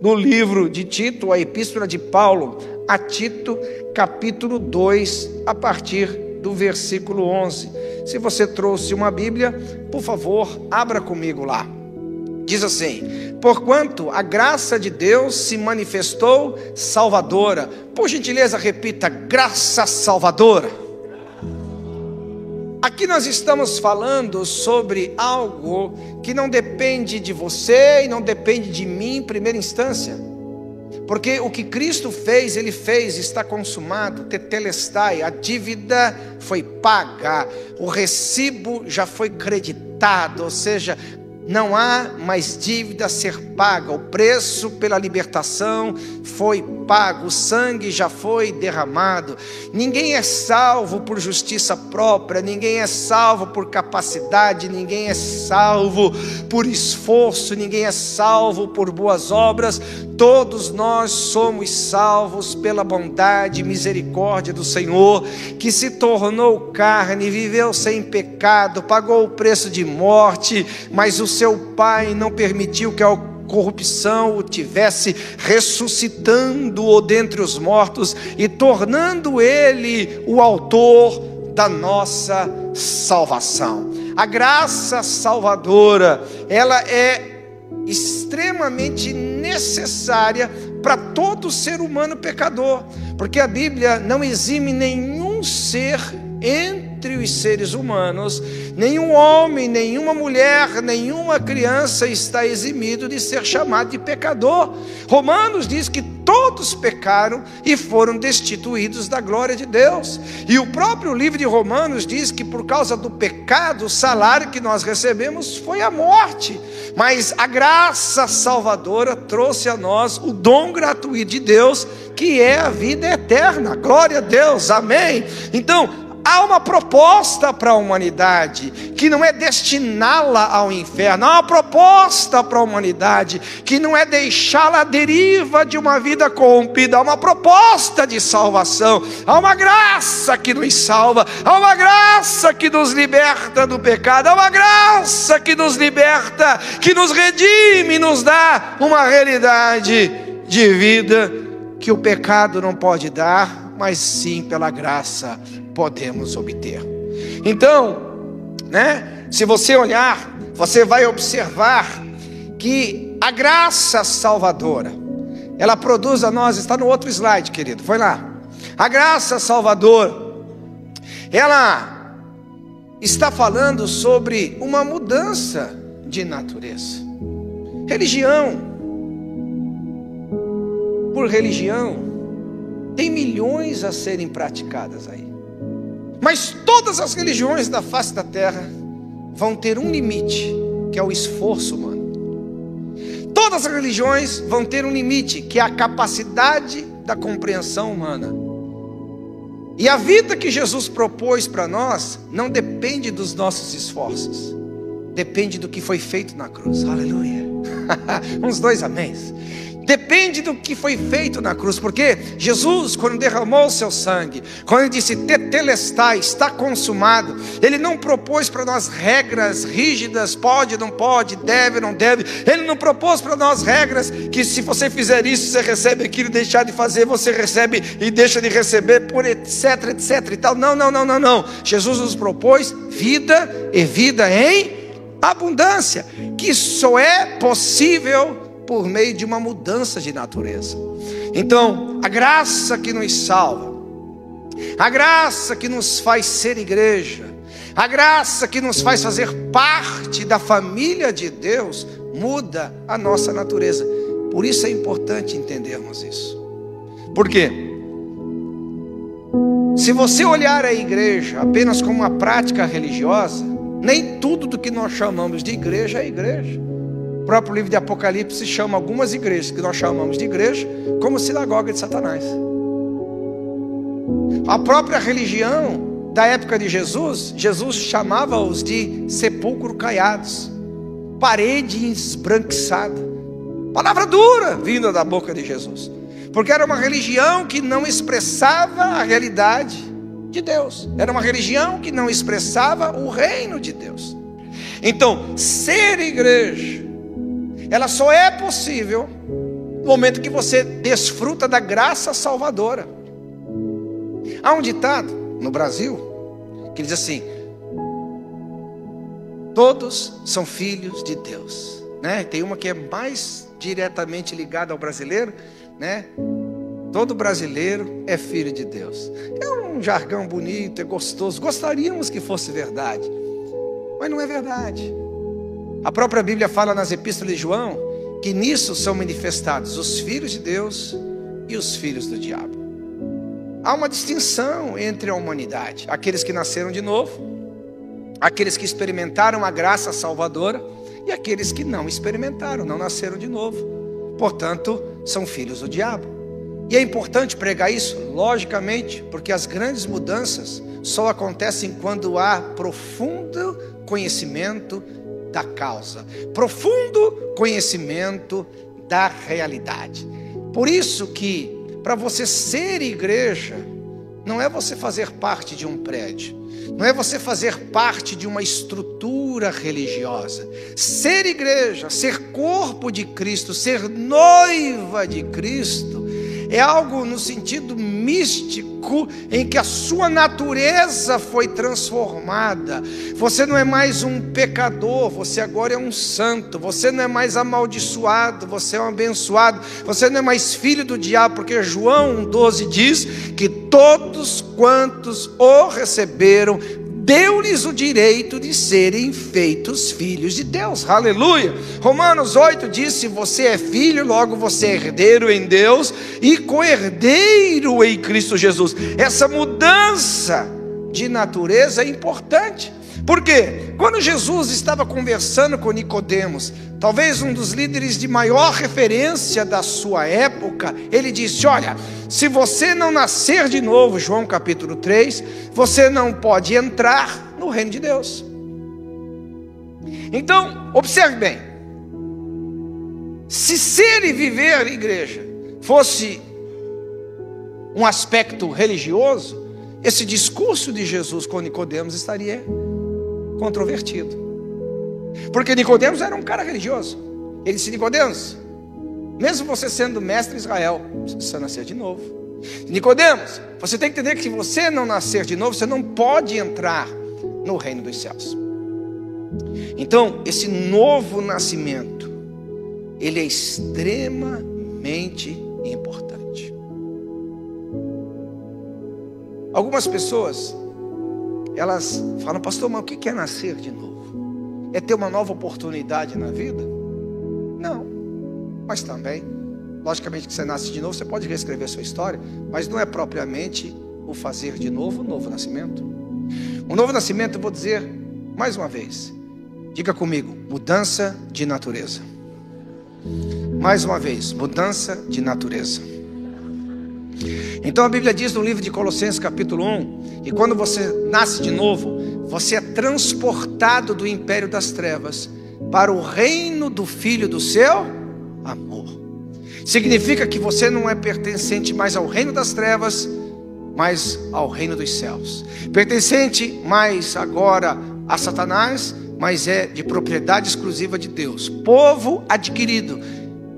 no livro de Tito, a epístola de Paulo a Tito, capítulo 2, a partir do versículo 11. Se você trouxe uma Bíblia, por favor, abra comigo lá. Diz assim: porquanto a graça de Deus se manifestou salvadora. Por gentileza, repita: graça salvadora. Aqui nós estamos falando sobre algo que não depende de você e não depende de mim em primeira instância. Porque o que Cristo fez, Ele fez, está consumado, tetelestai, a dívida foi paga, o recibo já foi creditado, ou seja, não há mais dívida a ser paga, o preço pela libertação foi pago, o sangue já foi derramado. Ninguém é salvo por justiça própria, ninguém é salvo por capacidade, ninguém é salvo por esforço, ninguém é salvo por boas obras. Todos nós somos salvos pela bondade e misericórdia do Senhor, que se tornou carne, viveu sem pecado, pagou o preço de morte, mas o seu Pai não permitiu que a corrupção o tivesse, ressuscitando-o dentre os mortos e tornando ele o autor da nossa salvação. A graça salvadora, ela é extremamente necessária para todo ser humano pecador, porque a Bíblia não exime nenhum ser entre os seres humanos, nenhum homem, nenhuma mulher, nenhuma criança está eximido de ser chamado de pecador. Romanos diz que todos pecaram e foram destituídos da glória de Deus. E o próprio livro de Romanos diz que por causa do pecado, o salário que nós recebemos foi a morte. Mas a graça salvadora trouxe a nós o dom gratuito de Deus, que é a vida eterna. Glória a Deus, amém? Então, há uma proposta para a humanidade, que não é destiná-la ao inferno. Há uma proposta para a humanidade, que não é deixá-la à deriva de uma vida corrompida. Há uma proposta de salvação. Há uma graça que nos salva. Há uma graça que nos liberta do pecado. Há uma graça que nos liberta, que nos redime, nos dá uma realidade de vida que o pecado não pode dar, mas sim pela graça podemos obter. Então, se você olhar, você vai observar que a graça salvadora, ela produz a nós, está no outro slide, querido, foi lá. A graça salvadora, ela está falando sobre uma mudança de natureza. Religião, por religião, tem milhões a serem praticadas aí. Mas todas as religiões da face da terra vão ter um limite, que é o esforço humano. Todas as religiões vão ter um limite, que é a capacidade da compreensão humana. E a vida que Jesus propôs para nós não depende dos nossos esforços, depende do que foi feito na cruz. Aleluia. Uns dois améns. Depende do que foi feito na cruz, porque Jesus, quando derramou o seu sangue, quando ele disse tetelestai, está consumado, ele não propôs para nós regras rígidas, pode, não pode, deve, não deve. Ele não propôs para nós regras que se você fizer isso, você recebe aquilo, deixar de fazer, você recebe e deixa de receber, por etc, etc e tal. Não. Jesus nos propôs vida e vida em abundância, que só é possível por meio de uma mudança de natureza. Então, a graça que nos salva, a graça que nos faz ser igreja, a graça que nos faz fazer parte da família de Deus, muda a nossa natureza. Por isso é importante entendermos isso. Por quê? Se você olhar a igreja apenas como uma prática religiosa, nem tudo do que nós chamamos de igreja é igreja. O próprio livro de Apocalipse chama algumas igrejas que nós chamamos de igreja como sinagoga de Satanás. A própria religião da época de Jesus, Jesus chamava-os de sepulcro caiados, parede esbranquiçada. Palavra dura vinda da boca de Jesus, porque era uma religião que não expressava a realidade de Deus, era uma religião que não expressava o reino de Deus. Então, ser igreja, ela só é possível momento que você desfruta da graça salvadora. Há um ditado no Brasil que diz assim: todos são filhos de Deus, né? Tem uma que é mais diretamente ligada ao brasileiro, né? Todo brasileiro é filho de Deus. É um jargão bonito, é gostoso. Gostaríamos que fosse verdade, mas não é verdade. A própria Bíblia fala nas epístolas de João que nisso são manifestados os filhos de Deus e os filhos do diabo. Há uma distinção entre a humanidade: aqueles que nasceram de novo, aqueles que experimentaram a graça salvadora, e aqueles que não experimentaram, não nasceram de novo, portanto são filhos do diabo. E é importante pregar isso, logicamente, porque as grandes mudanças só acontecem quando há profundo conhecimento da causa, profundo conhecimento da realidade. Por isso que, para você ser igreja, não é você fazer parte de um prédio, não é você fazer parte de uma estrutura religiosa. Ser igreja, ser corpo de Cristo, ser noiva de Cristo, é algo no sentido místico, em que a sua natureza foi transformada. Você não é mais um pecador, você agora é um santo. Você não é mais amaldiçoado, você é um abençoado. Você não é mais filho do diabo, porque João 1,12 diz que todos quantos o receberam, deu-lhes o direito de serem feitos filhos de Deus. Aleluia! Romanos 8 diz: se você é filho, logo você é herdeiro em Deus e co-herdeiro em Cristo Jesus. Essa mudança de natureza é importante. Por quê? Quando Jesus estava conversando com Nicodemos, talvez um dos líderes de maior referência da sua época, ele disse: olha, se você não nascer de novo, João capítulo 3, você não pode entrar no reino de Deus. Então, observe bem, se ser e viver igreja fosse um aspecto religioso, esse discurso de Jesus com Nicodemos estaria controvertido, porque Nicodemos era um cara religioso. Ele disse: Nicodemos, mesmo você sendo mestre de Israel, você precisa nascer de novo. Nicodemos, você tem que entender que se você não nascer de novo, você não pode entrar no reino dos céus. Então, esse novo nascimento, ele é extremamente importante. Algumas pessoas, elas falam: pastor, mas o que é nascer de novo? É ter uma nova oportunidade na vida? Não, mas também, logicamente que você nasce de novo, você pode reescrever a sua história, mas não é propriamente o fazer de novo, o novo nascimento. O novo nascimento, eu vou dizer mais uma vez, diga comigo: mudança de natureza. Mais uma vez, mudança de natureza. Então a Bíblia diz no livro de Colossenses capítulo 1, que quando você nasce de novo, você é transportado do império das trevas para o reino do Filho do seu amor. Significa que você não é pertencente mais ao reino das trevas, mas ao reino dos céus. Pertencente mais agora a Satanás, mas é de propriedade exclusiva de Deus. Povo adquirido.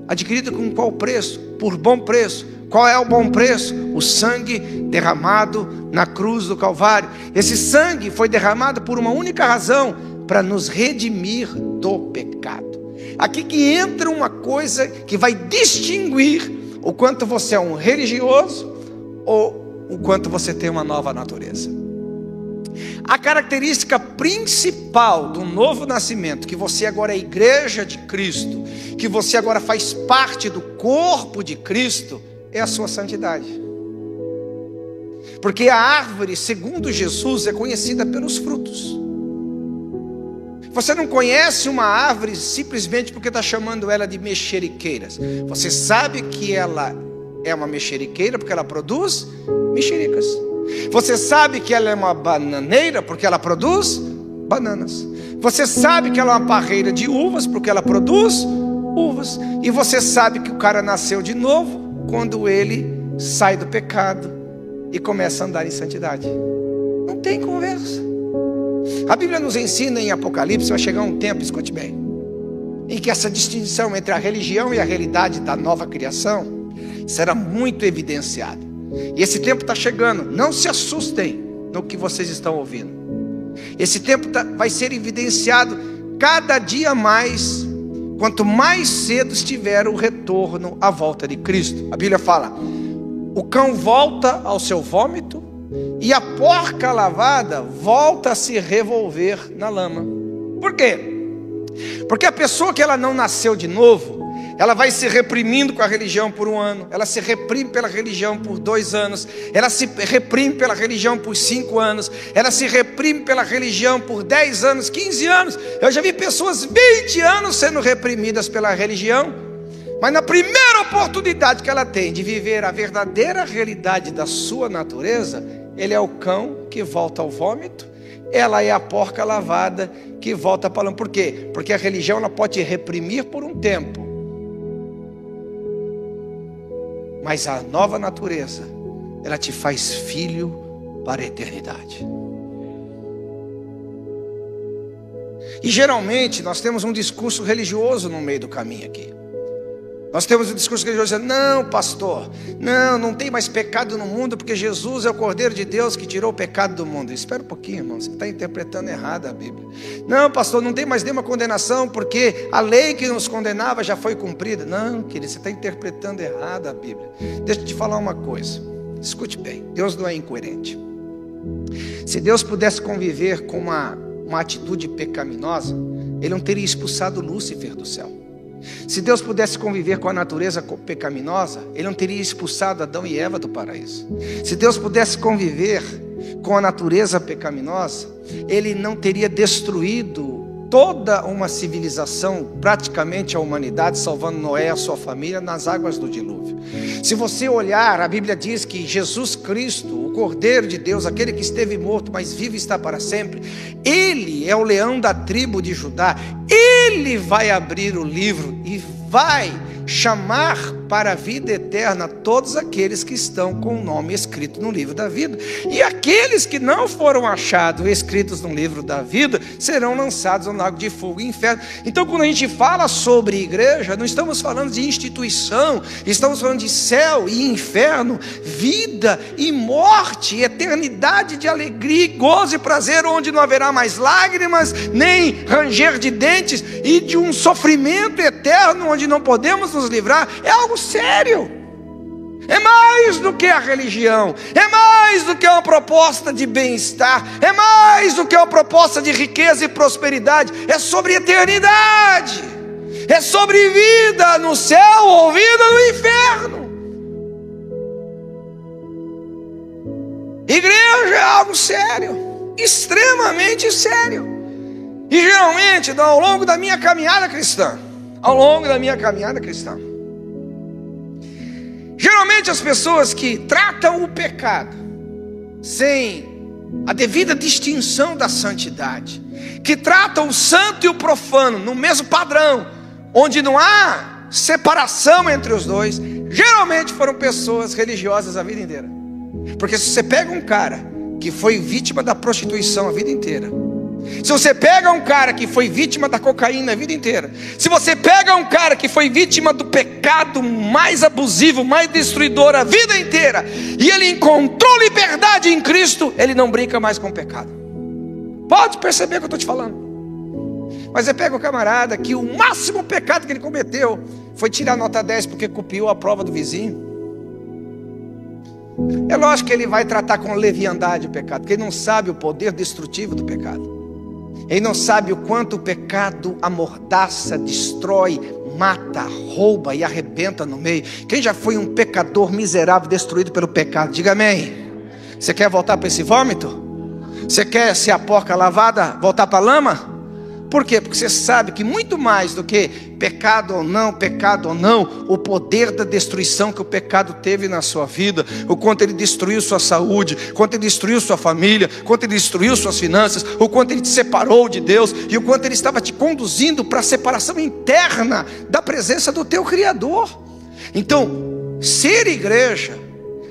Adquirido com qual preço? Por bom preço. Qual é o bom preço? O sangue derramado na cruz do Calvário. Esse sangue foi derramado por uma única razão: para nos redimir do pecado. Aqui que entra uma coisa que vai distinguir o quanto você é um religioso ou o quanto você tem uma nova natureza. A característica principal do novo nascimento, que você agora é igreja de Cristo, que você agora faz parte do corpo de Cristo, é a sua santidade. Porque a árvore, segundo Jesus, é conhecida pelos frutos. Você não conhece uma árvore simplesmente porque está chamando ela de mexeriqueiras. Você sabe que ela é uma mexeriqueira porque ela produz mexericas. Você sabe que ela é uma bananeira porque ela produz bananas. Você sabe que ela é uma parreira de uvas porque ela produz uvas. E você sabe que o cara nasceu de novo quando ele sai do pecado e começa a andar em santidade. Não tem conversa. A Bíblia nos ensina em Apocalipse, vai chegar um tempo, escute bem, em que essa distinção entre a religião e a realidade da nova criação será muito evidenciada. E esse tempo está chegando. Não se assustem no que vocês estão ouvindo. Esse tempo vai ser evidenciado cada dia mais, quanto mais cedo estiver o retorno à volta de Cristo. A Bíblia fala: o cão volta ao seu vômito e a porca lavada volta a se revolver na lama. Por quê? Porque a pessoa que ela não nasceu de novo, ela vai se reprimindo com a religião por 1 ano, ela se reprime pela religião por 2 anos, ela se reprime pela religião por 5 anos, ela se reprime pela religião por 10 anos, 15 anos. Eu já vi pessoas 20 anos sendo reprimidas pela religião, mas na primeira oportunidade que ela tem de viver a verdadeira realidade da sua natureza, ele é o cão que volta ao vômito, ela é a porca lavada que volta para a lama. Por quê? Porque a religião ela pode te reprimir por um tempo, mas a nova natureza, ela te faz filho para a eternidade. E geralmente nós temos um discurso religioso no meio do caminho aqui. Nós temos um discurso religioso dizendo: não, pastor, não tem mais pecado no mundo, porque Jesus é o Cordeiro de Deus que tirou o pecado do mundo. Espera um pouquinho, irmão, você está interpretando errado a Bíblia. Não, pastor, não tem mais nenhuma condenação, porque a lei que nos condenava já foi cumprida. Não, querido, você está interpretando errado a Bíblia. Deixa eu te falar uma coisa, escute bem, Deus não é incoerente. Se Deus pudesse conviver com uma atitude pecaminosa, Ele não teria expulsado Lúcifer do céu. Se Deus pudesse conviver com a natureza pecaminosa, Ele não teria expulsado Adão e Eva do paraíso. Se Deus pudesse conviver com a natureza pecaminosa, Ele não teria destruído toda uma civilização, praticamente a humanidade, salvando Noé e a sua família nas águas do dilúvio. Se você olhar, a Bíblia diz que Jesus Cristo, o Cordeiro de Deus, aquele que esteve morto, mas vive está para sempre, Ele é o leão da tribo de Judá. Ele vai abrir o livro e vai chamar para a vida eterna todos aqueles que estão com o nome escrito no livro da vida. E aqueles que não foram achados escritos no livro da vida serão lançados no lago de fogo e inferno. Então, quando a gente fala sobre igreja, não estamos falando de instituição, estamos falando de céu e inferno, vida e morte, eternidade de alegria, gozo e prazer, onde não haverá mais lágrimas, nem ranger de dentes, e de um sofrimento eterno onde não podemos nos livrar. É algo sério. É mais do que a religião, é mais do que uma proposta de bem-estar, é mais do que uma proposta de riqueza e prosperidade. É sobre eternidade, é sobre vida no céu ou vida no inferno. Igreja é algo sério, extremamente sério. E geralmente, ao longo da minha caminhada cristã, geralmente as pessoas que tratam o pecado sem a devida distinção da santidade, que tratam o santo e o profano no mesmo padrão, onde não há separação entre os dois, geralmente foram pessoas religiosas a vida inteira. Porque se você pega um cara que foi vítima da prostituição a vida inteira, se você pega um cara que foi vítima da cocaína a vida inteira, se você pega um cara que foi vítima do pecado mais abusivo, mais destruidor a vida inteira, e ele encontrou liberdade em Cristo, ele não brinca mais com o pecado. Pode perceber o que eu estou te falando. Mas você pega o camarada que o máximo pecado que ele cometeu foi tirar nota 10 porque copiou a prova do vizinho. É lógico que ele vai tratar com leviandade o pecado, porque ele não sabe o poder destrutivo do pecado. Ele não sabe o quanto o pecado amordaça, destrói, mata, rouba e arrebenta no meio. Quem já foi um pecador miserável destruído pelo pecado? Diga amém. Você quer voltar para esse vômito? Você quer ser a porca lavada, voltar para a lama? Por quê? Porque você sabe que muito mais do que pecado ou não, o poder da destruição que o pecado teve na sua vida, o quanto ele destruiu sua saúde, o quanto ele destruiu sua família, o quanto ele destruiu suas finanças, o quanto ele te separou de Deus, e o quanto ele estava te conduzindo para a separação interna da presença do teu Criador. Então, ser igreja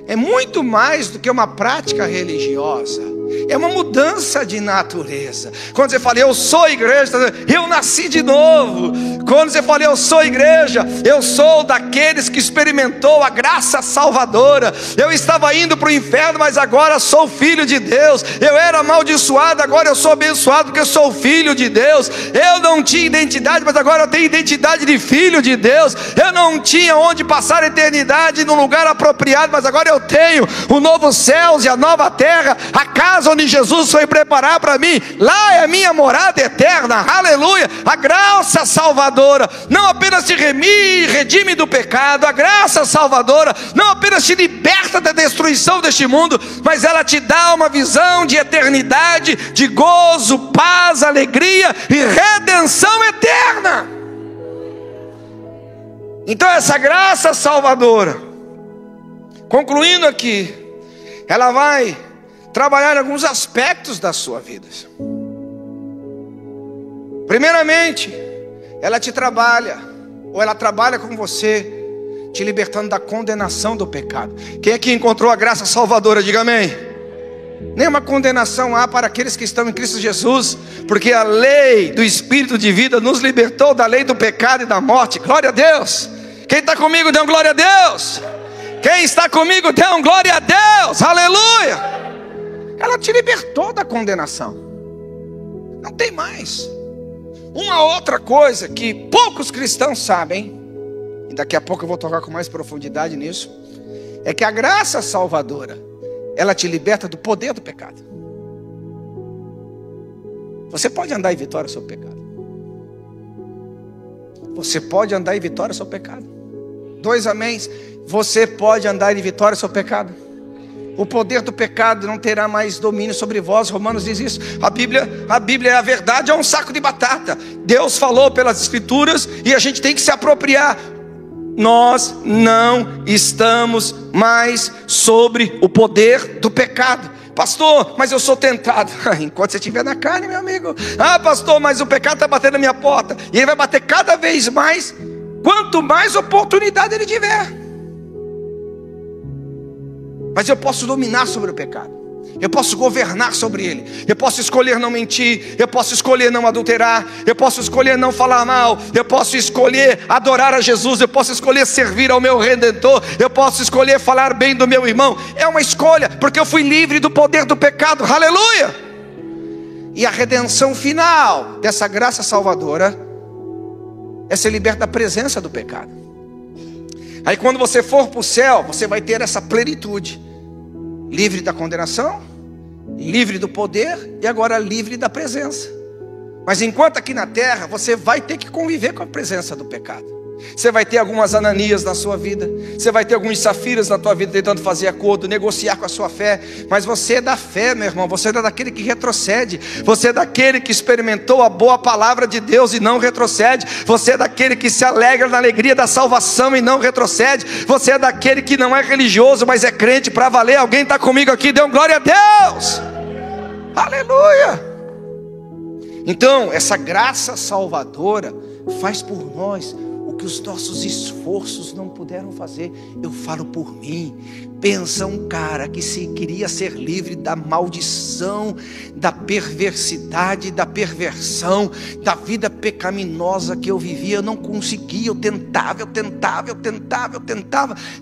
é muito mais do que uma prática religiosa. É uma mudança de natureza. Quando você fala, eu sou igreja, eu nasci de novo. Quando você fala, eu sou igreja, eu sou daqueles que experimentou a graça salvadora. Eu estava indo para o inferno, mas agora sou filho de Deus. Eu era amaldiçoado, agora eu sou abençoado porque eu sou filho de Deus. Eu não tinha identidade, mas agora eu tenho identidade de filho de Deus. Eu não tinha onde passar a eternidade num lugar apropriado, mas agora eu tenho o novo céus e a nova terra, a casa onde Jesus foi preparar para mim. Lá é a minha morada eterna, aleluia. A graça salvadora não apenas te redime do pecado, a graça salvadora não apenas te liberta da destruição deste mundo, mas ela te dá uma visão de eternidade, de gozo, paz, alegria e redenção eterna. Então essa graça salvadora, concluindo aqui, ela vai trabalhar em alguns aspectos da sua vida. Primeiramente, ela te trabalha, ou ela trabalha com você, te libertando da condenação do pecado. Quem aqui encontrou a graça salvadora, diga amém. Nenhuma condenação há para aqueles que estão em Cristo Jesus, porque a lei do Espírito de vida nos libertou da lei do pecado e da morte. Glória a Deus. Quem está comigo, dê um glória a Deus. Quem está comigo, dê um glória a Deus. Aleluia. Ela te libertou da condenação. Não tem mais. Uma outra coisa que poucos cristãos sabem, e daqui a pouco eu vou tocar com mais profundidade nisso, é que a graça salvadora, ela te liberta do poder do pecado. Você pode andar em vitória sobre o pecado. Você pode andar em vitória sobre o pecado. 2 améns. Você pode andar em vitória sobre o pecado. O poder do pecado não terá mais domínio sobre vós. Romanos diz isso. A Bíblia é a verdade, é um saco de batata. Deus falou pelas escrituras e a gente tem que se apropriar. Nós não estamos mais sobre o poder do pecado. Pastor, mas eu sou tentado. Enquanto você estiver na carne, meu amigo. Ah, pastor, mas o pecado está batendo na minha porta. E ele vai bater cada vez mais, quanto mais oportunidade ele tiver. Mas eu posso dominar sobre o pecado. Eu posso governar sobre ele. Eu posso escolher não mentir. Eu posso escolher não adulterar. Eu posso escolher não falar mal. Eu posso escolher adorar a Jesus. Eu posso escolher servir ao meu Redentor. Eu posso escolher falar bem do meu irmão. É uma escolha, porque eu fui livre do poder do pecado. Aleluia! E a redenção final dessa graça salvadora é ser liberto da presença do pecado. Aí quando você for para o céu, você vai ter essa plenitude. Livre da condenação, livre do poder e agora livre da presença. Mas enquanto aqui na terra, você vai ter que conviver com a presença do pecado. Você vai ter algumas Ananias na sua vida. Você vai ter alguns Safiras na tua vida tentando fazer acordo, negociar com a sua fé. Mas você é da fé, meu irmão. Você é daquele que retrocede. Você é daquele que experimentou a boa palavra de Deus e não retrocede. Você é daquele que se alegra na alegria da salvação e não retrocede. Você é daquele que não é religioso, mas é crente para valer. Alguém está comigo aqui? Dê um glória a Deus. Aleluia. Então essa graça salvadora faz por nós que os nossos esforços não puderam fazer. Eu falo por mim. Pensa um cara que se queria ser livre da maldição, da perversidade, da perversão, da vida pecaminosa que eu vivia. Eu não conseguia, eu tentava,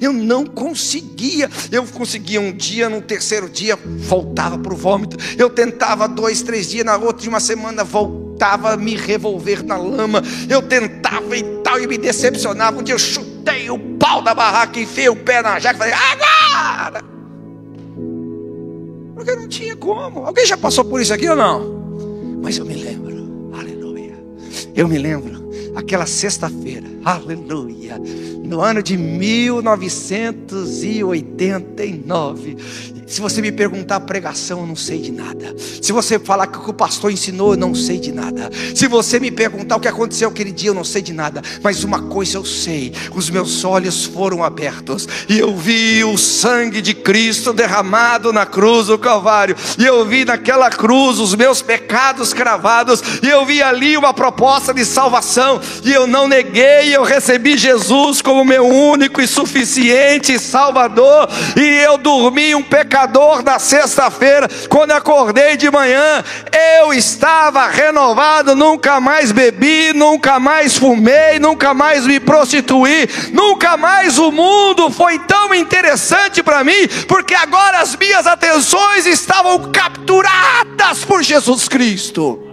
eu não conseguia. Eu conseguia um dia, no terceiro dia voltava para o vômito. Eu tentava 2, 3 dias, na outra semana voltava a me revolver na lama. Eu tentava e tal, e me decepcionava. Um dia eu chutei o pau da barraca, enfiei o pé na jaca e falei, agora! Porque não tinha como. Alguém já passou por isso aqui ou não? Mas eu me lembro, aleluia. Eu me lembro, aquela sexta-feira, aleluia, no ano de 1989. Se você me perguntar a pregação, eu não sei de nada. Se você falar que o que o pastor ensinou, eu não sei de nada. Se você me perguntar o que aconteceu aquele dia, eu não sei de nada. Mas uma coisa eu sei: os meus olhos foram abertos e eu vi o sangue de Cristo derramado na cruz do Calvário. E eu vi naquela cruz os meus pecados cravados. E eu vi ali uma proposta de salvação. E eu não neguei, eu recebi Jesus como meu único e suficiente Salvador. E eu dormi um pecador pecador da sexta-feira, quando acordei de manhã, eu estava renovado, nunca mais bebi, nunca mais fumei, nunca mais me prostituí, nunca mais o mundo foi tão interessante para mim, porque agora as minhas atenções estavam capturadas por Jesus Cristo.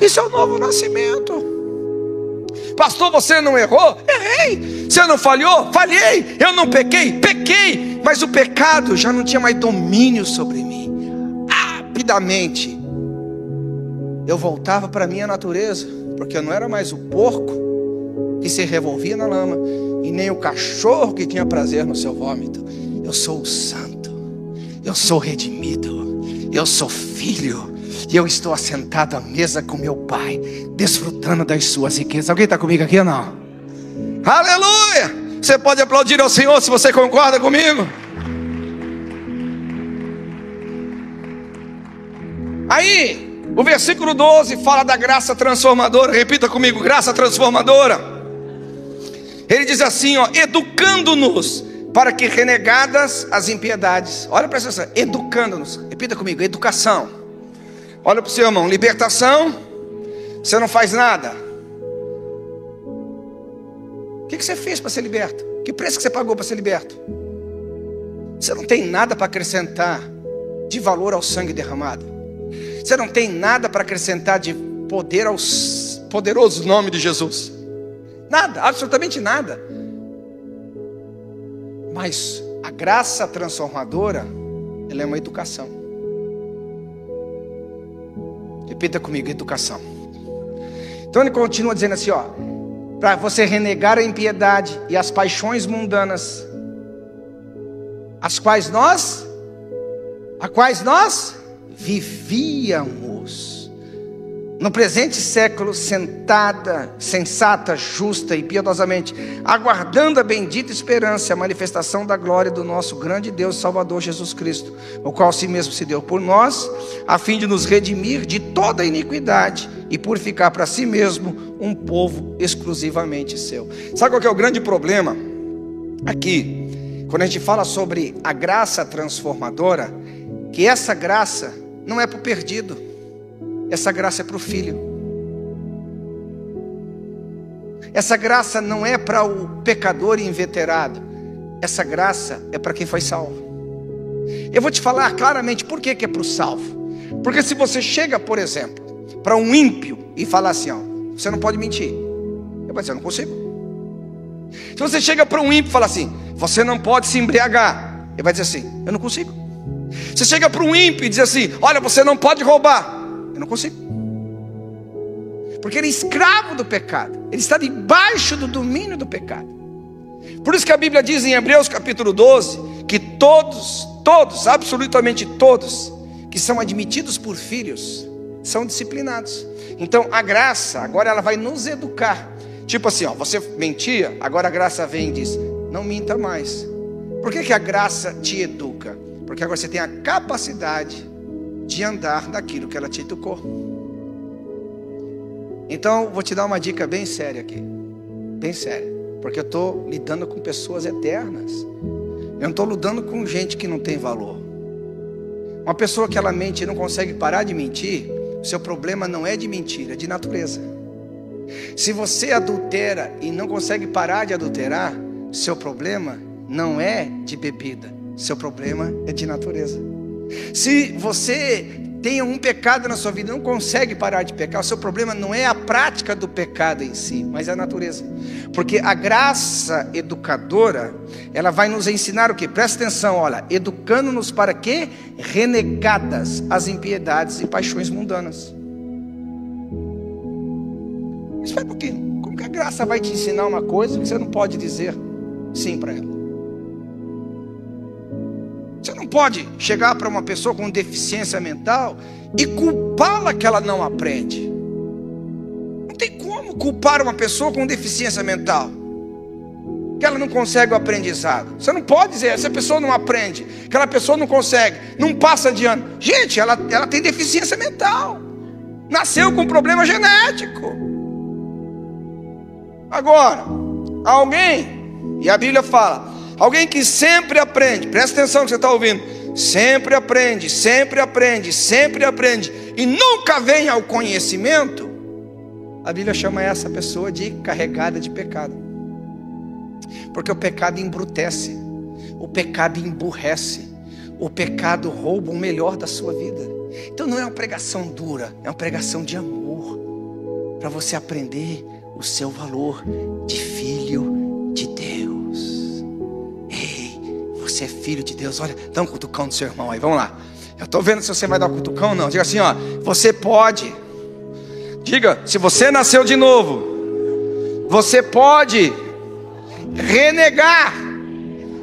Isso é o novo nascimento. Pastor, você não errou? Errei. Você não falhou? Falhei. Eu não pequei? Pequei. Mas o pecado já não tinha mais domínio sobre mim. Rapidamente eu voltava para a minha natureza, porque eu não era mais o porco que se revolvia na lama, e nem o cachorro que tinha prazer no seu vômito. Eu sou o santo, eu sou redimido, eu sou filho, e eu estou assentado à mesa com meu Pai, desfrutando das suas riquezas. Alguém está comigo aqui ou não? Aleluia! Você pode aplaudir ao Senhor se você concorda comigo? Aí, o versículo 12 fala da graça transformadora. Repita comigo: graça transformadora. Ele diz assim, ó: educando-nos para que, renegadas as impiedades. Olha para essa, educando-nos. Repita comigo: educação. Olha para o seu irmão: libertação, você não faz nada. O que você fez para ser liberto? Que preço que você pagou para ser liberto? Você não tem nada para acrescentar de valor ao sangue derramado. Você não tem nada para acrescentar de poder ao poderoso nome de Jesus. Nada, absolutamente nada. Mas a graça transformadora, ela é uma educação. Repita comigo: educação. Então ele continua dizendo assim, ó: para você renegar a impiedade e as paixões mundanas, a quais nós vivíamos no presente século, sensata, justa e piedosamente, aguardando a bendita esperança, a manifestação da glória do nosso grande Deus e Salvador Jesus Cristo, o qual si mesmo se deu por nós, a fim de nos redimir de toda iniquidade e purificar para si mesmo um povo exclusivamente seu. Sabe qual que é o grande problema aqui, quando a gente fala sobre a graça transformadora? Que essa graça não é para o perdido. Essa graça é para o filho. Essa graça não é para o pecador inveterado. Essa graça é para quem foi salvo. Eu vou te falar claramente por que é para o salvo. Porque se você chega, por exemplo, para um ímpio e falar assim, ó: você não pode mentir, ele vai dizer: eu não consigo. Se você chega para um ímpio e fala assim: você não pode se embriagar, ele vai dizer assim: eu não consigo. Você chega para um ímpio e diz assim: olha, você não pode roubar, eu não consigo. Porque ele é escravo do pecado, ele está debaixo do domínio do pecado. Por isso que a Bíblia diz em Hebreus capítulo 12 que todos, absolutamente todos que são admitidos por filhos são disciplinados. Então a graça agora ela vai nos educar. Tipo assim, ó: você mentia, agora a graça vem e diz: não minta mais. Por que a graça te educa? Porque agora você tem a capacidade de andar naquilo que ela te educou. Então vou te dar uma dica bem séria aqui, bem séria, porque eu estou lidando com pessoas eternas. Eu não estou lidando com gente que não tem valor. Uma pessoa que ela mente e não consegue parar de mentir, o seu problema não é de mentira, é de natureza. Se você adultera e não consegue parar de adulterar, seu problema não é de bebida, seu problema é de natureza. Se você tem um pecado na sua vida e não consegue parar de pecar, o seu problema não é a prática do pecado em si, mas a natureza. Porque a graça educadora, ela vai nos ensinar o quê? Presta atenção, olha: educando-nos para quê? Renegadas as impiedades e paixões mundanas. Espera um pouquinho. Como que a graça vai te ensinar uma coisa que você não pode dizer sim para ela? Você não pode chegar para uma pessoa com deficiência mental e culpá-la que ela não aprende. Não tem como culpar uma pessoa com deficiência mental que ela não consegue o aprendizado. Você não pode dizer: essa pessoa não aprende, aquela pessoa não consegue, não passa de ano. Gente, ela tem deficiência mental, nasceu com problema genético. Agora, alguém, e a Bíblia fala, alguém que sempre aprende, presta atenção no que você está ouvindo, sempre aprende, sempre aprende, sempre aprende, e nunca vem ao conhecimento, a Bíblia chama essa pessoa de carregada de pecado. Porque o pecado embrutece, o pecado emburrece, o pecado rouba o melhor da sua vida. Então não é uma pregação dura, é uma pregação de amor, para você aprender o seu valor de filho de Deus. Ei, você é filho de Deus. Olha, dá um cutucão no seu irmão aí, vamos lá. Eu estou vendo se você vai dar um cutucão ou não. Diga assim, ó, você pode. Diga, se você nasceu de novo, você pode renegar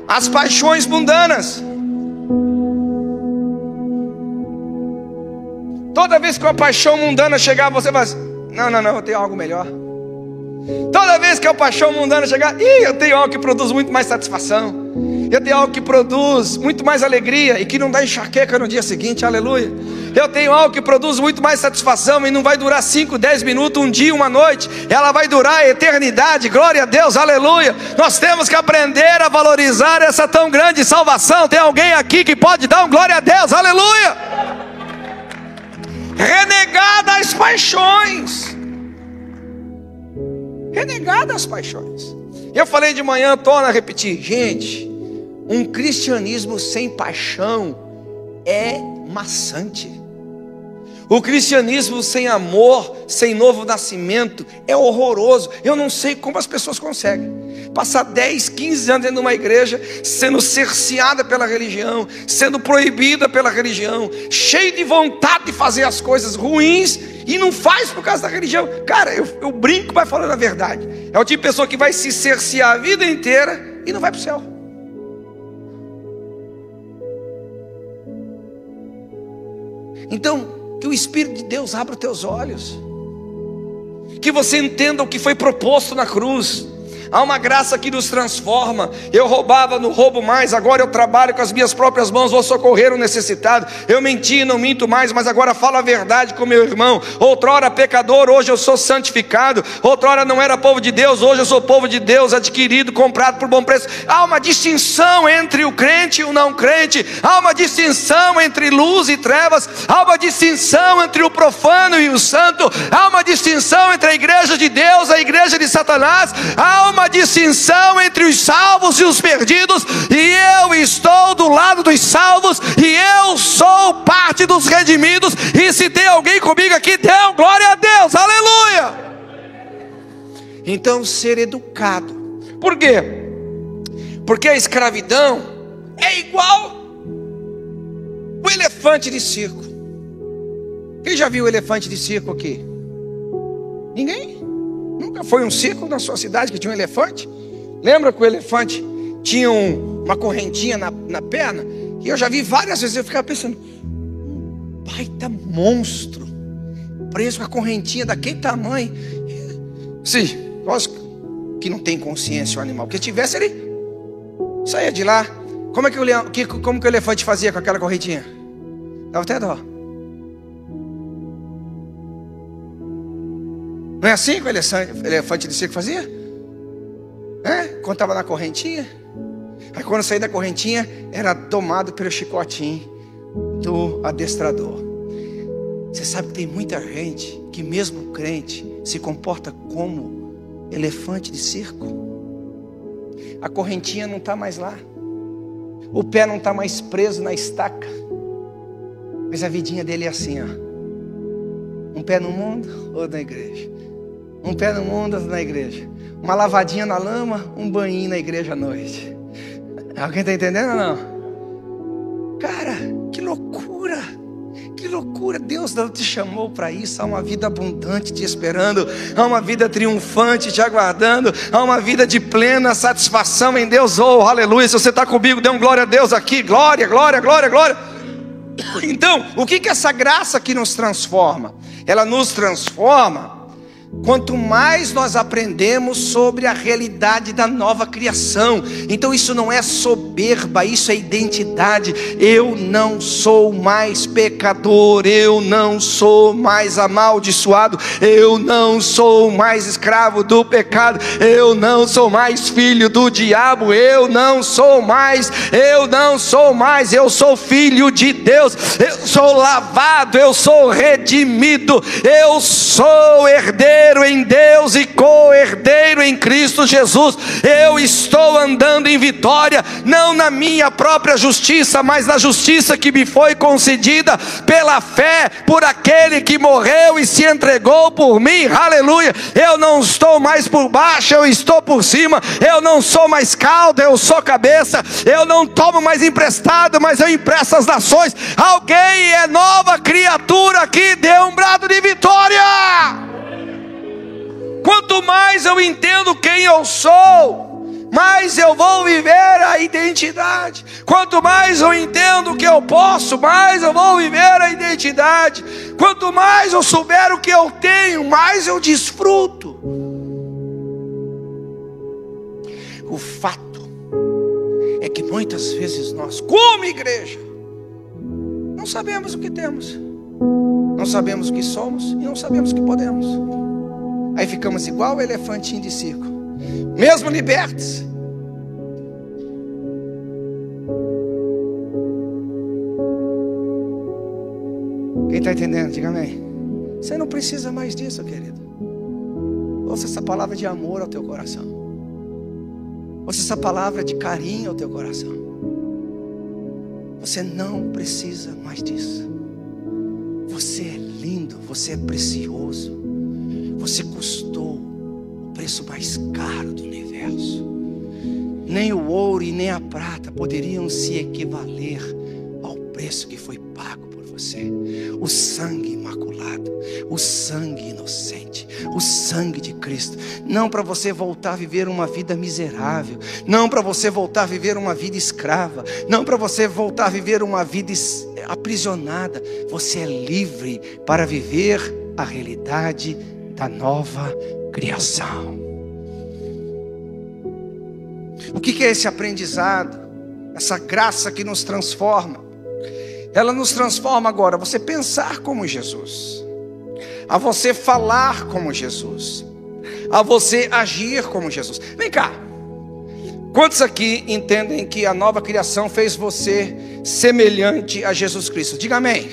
as paixões mundanas. Toda vez que uma paixão mundana chegar, você vai assim, não, eu tenho algo melhor. Toda vez que a paixão mundana chegar, eu tenho algo que produz muito mais satisfação. Eu tenho algo que produz muito mais alegria e que não dá enxaqueca no dia seguinte, aleluia. Eu tenho algo que produz muito mais satisfação e não vai durar 5, 10 minutos, um dia, uma noite. Ela vai durar a eternidade, glória a Deus, aleluia. Nós temos que aprender a valorizar essa tão grande salvação. Tem alguém aqui que pode dar um glória a Deus, aleluia. Renegada as paixões. Renegada as paixões. Eu falei de manhã, torno a repetir. Gente, um cristianismo sem paixão é maçante. O cristianismo sem amor, sem novo nascimento, é horroroso. Eu não sei como as pessoas conseguem passar 10, 15 anos dentro de uma igreja, sendo cerceada pela religião, sendo proibida pela religião, cheio de vontade de fazer as coisas ruins, e não faz por causa da religião. Cara, eu brinco, vai falando a verdade. É o tipo de pessoa que vai se cercear a vida inteira e não vai para o céu. Então, que o Espírito de Deus abra os teus olhos, que você entenda o que foi proposto na cruz. Há uma graça que nos transforma. Eu roubava, não roubo mais. Agora eu trabalho com as minhas próprias mãos, vou socorrer o necessitado. Eu menti, não minto mais, mas agora falo a verdade com meu irmão. Outrora pecador, hoje eu sou santificado. Outrora não era povo de Deus, hoje eu sou povo de Deus, adquirido, comprado por bom preço. Há uma distinção entre o crente e o não crente. Há uma distinção entre luz e trevas. Há uma distinção entre o profano e o santo. Há uma distinção entre a igreja de Deus e a igreja de Satanás. Há uma distinção entre os salvos e os perdidos, e eu estou do lado dos salvos, e eu sou parte dos redimidos. E se tem alguém comigo aqui, dê glória a Deus, aleluia. Então, ser educado. Por quê? Porque a escravidão é igual o elefante de circo. Quem já viu o elefante de circo aqui? Ninguém? Nunca foi um circo na sua cidade que tinha um elefante? Lembra que o elefante tinha uma correntinha na perna? E eu já vi várias vezes, eu ficava pensando, um baita monstro preso com a correntinha daquele tamanho. Sim, lógico que não tem consciência o animal, porque se tivesse ele saía de lá. Como que o elefante fazia com aquela correntinha? Dava até dó. Não é assim que o elefante de circo fazia? Quando estava na correntinha. Aí quando saía da correntinha, era domado pelo chicotinho do adestrador. Você sabe que tem muita gente que mesmo crente se comporta como elefante de circo. A correntinha não está mais lá, o pé não está mais preso na estaca, mas a vidinha dele é assim, ó. Um pé no mundo, outro na igreja. Um pé no mundo, outro na igreja. Uma lavadinha na lama, um banhinho na igreja à noite. Alguém está entendendo ou não? Cara, que loucura! Que loucura! Deus não te chamou para isso. Há uma vida abundante te esperando. Há uma vida triunfante te aguardando. Há uma vida de plena satisfação em Deus. Oh, aleluia! Se você está comigo, dê um glória a Deus aqui. Glória, glória, glória, glória. Então, o que é essa graça que nos transforma? Ela nos transforma quanto mais nós aprendemos sobre a realidade da nova criação. Então isso não é soberba, isso é identidade. Eu não sou mais pecador, eu não sou mais amaldiçoado, eu não sou mais escravo do pecado, eu não sou mais filho do diabo, eu sou filho de Deus, eu sou lavado, eu sou redimido, eu sou herdeiro em Deus e co-herdeiro em Cristo Jesus. Eu estou andando em vitória, não na minha própria justiça, mas na justiça que me foi concedida pela fé, por aquele que morreu e se entregou por mim. Aleluia. Eu não estou mais por baixo, eu estou por cima. Eu não sou mais cauda, eu sou cabeça. Eu não tomo mais emprestado, mas eu empresto às nações. Alguém é nova criatura aqui, dê um brado de vitória. Quanto mais eu entendo quem eu sou, mais eu vou viver a identidade. Quanto mais eu entendo o que eu posso, mais eu vou viver a identidade. Quanto mais eu souber o que eu tenho, mais eu desfruto. O fato é que muitas vezes nós, como igreja, não sabemos o que temos, não sabemos o que somos e não sabemos o que podemos. Aí ficamos igual o elefantinho de circo, mesmo libertos. Quem está entendendo? Diga amém. Você não precisa mais disso, querido. Ouça essa palavra de amor ao teu coração. Ouça essa palavra de carinho ao teu coração. Você não precisa mais disso. Você é lindo, você é precioso. Você custou o preço mais caro do universo. Nem o ouro e nem a prata poderiam se equivaler ao preço que foi pago por você. O sangue imaculado, o sangue inocente, o sangue de Cristo. Não para você voltar a viver uma vida miserável, não para você voltar a viver uma vida escrava, não para você voltar a viver uma vida aprisionada. Você é livre para viver a realidade da nova criação. O que é esse aprendizado? Essa graça que nos transforma. Ela nos transforma agora a você pensar como Jesus, a você falar como Jesus, a você agir como Jesus. Vem cá. Quantos aqui entendem que a nova criação fez você semelhante a Jesus Cristo? Diga amém.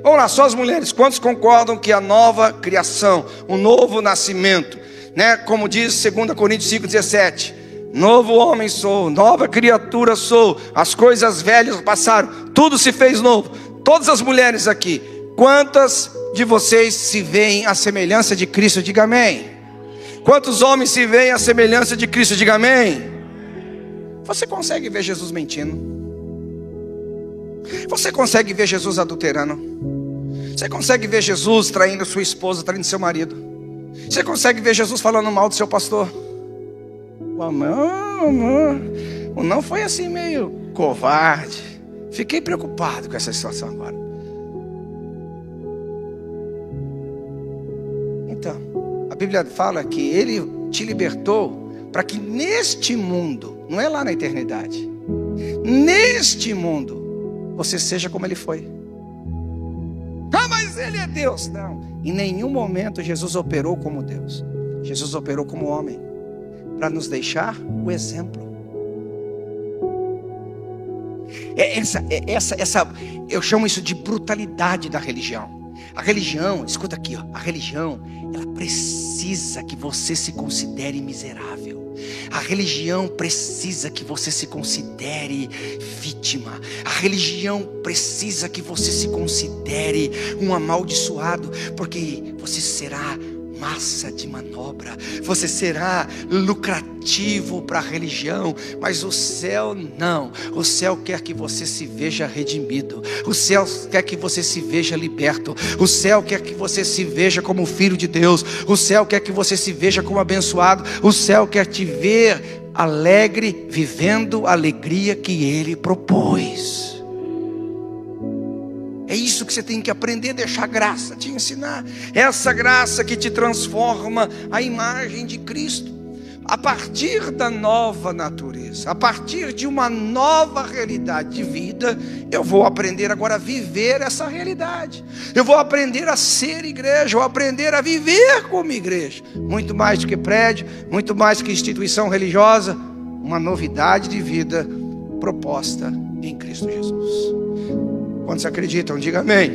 Vamos lá, só as mulheres. Quantos concordam que a nova criação, o novo nascimento, né? Como diz 2 Coríntios 5,17, novo homem sou, nova criatura sou, as coisas velhas passaram, tudo se fez novo. Todas as mulheres aqui, quantas de vocês se veem à semelhança de Cristo? Diga amém. Quantos homens se veem à semelhança de Cristo? Diga amém. Você consegue ver Jesus mentindo? Você consegue ver Jesus adulterando? Você consegue ver Jesus traindo sua esposa, traindo seu marido? Você consegue ver Jesus falando mal do seu pastor? Não foi assim meio covarde. Fiquei preocupado com essa situação agora. Então, a Bíblia fala que Ele te libertou para que neste mundo, não é lá na eternidade, neste mundo, você seja como Ele foi. Ah, mas Ele é Deus. Não, em nenhum momento Jesus operou como Deus. Jesus operou como homem, para nos deixar o exemplo. Eu chamo isso de brutalidade da religião. A religião, escuta aqui, ó, a religião, ela precisa que você se considere miserável. A religião precisa que você se considere vítima. A religião precisa que você se considere um amaldiçoado, porque você será massa de manobra, você será lucrativo para a religião. Mas o céu não. O céu quer que você se veja redimido. O céu quer que você se veja liberto. O céu quer que você se veja como filho de Deus. O céu quer que você se veja como abençoado. O céu quer te ver alegre, vivendo a alegria que Ele propôs. É É isso que você tem que aprender, deixar a graça te ensinar. Essa graça que te transforma à imagem de Cristo. A partir da nova natureza, a partir de uma nova realidade de vida, eu vou aprender agora a viver essa realidade. Eu vou aprender a ser igreja, eu vou aprender a viver como igreja. Muito mais do que prédio, muito mais do que instituição religiosa, uma novidade de vida proposta em Cristo Jesus. Quantos acreditam? Diga amém.